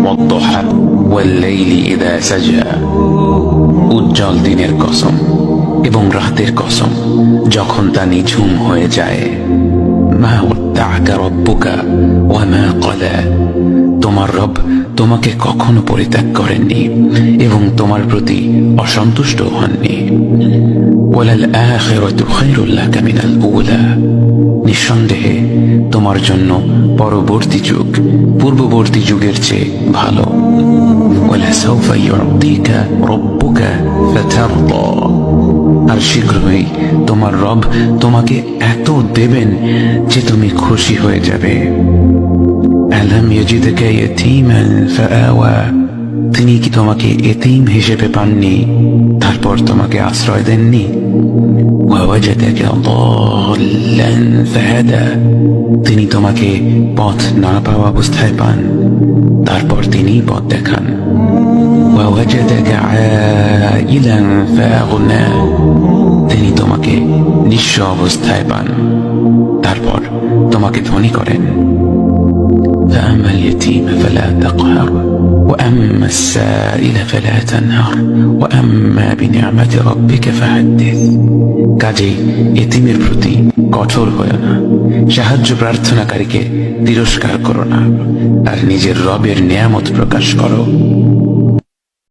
ওয়াদ-দুহা ওয়াল-লাইলি ইযা সাজা, উজ্জ্বল দিনের কসম এবং রাতের কসম যখন তা নিঝুম হয়ে যায়। মা ওয়াদ্দা'আকা রাব্বুকা ওয়া মা ক্বালা, তোমার রব তোমাকে কখনো পরিত্যাগ করেননি এবং তোমার প্রতি অসন্তুষ্ট হননি। ওয়ালাল আখিরাতু খায়রুল লাকা মিনাল উলা, নিঃসন্দেহে তোমার জন্য পরবর্তী যুগ পূর্ববর্তী যুগের চেয়ে ভালো। ওয়ালাসাউফা ইউ'তিকা রাব্বুকা ফাতারদা, আর শীঘ্রই তোমার রব তোমাকে এত দেবেন যে তুমি খুশি হয়ে যাবে। আলাম ইয়াজিদকা ইয়াতীমান ফাআওয়া, তিনি কি তোমাকে এতিম হিসেবে পাননি তারপর তোমাকে আশ্রয় দেননি? ওয়াওয়াজাদাকা দাল্লান ফাহাদা, তিনি তোমাকে পথ না পাওয়া অবস্থায় পান তারপর তিনি পথ দেখান। ওয়াওয়াজাদাকা আইলান ফাআগনা, তিনি তোমাকে নিঃস্ব অবস্থায় পান তারপর তোমাকে ধনী করেন। فأما اليتيم فلا تقهر وأما السائل فلا تنهر وأما بنعمة ربك فحدث, কাজেই এতিমের প্রতি কঠোর হয়ো না, সাহায্য প্রার্থনাকারীকে তিরস্কার করো না, আর নিজের রবের নিয়ামত প্রকাশ করো।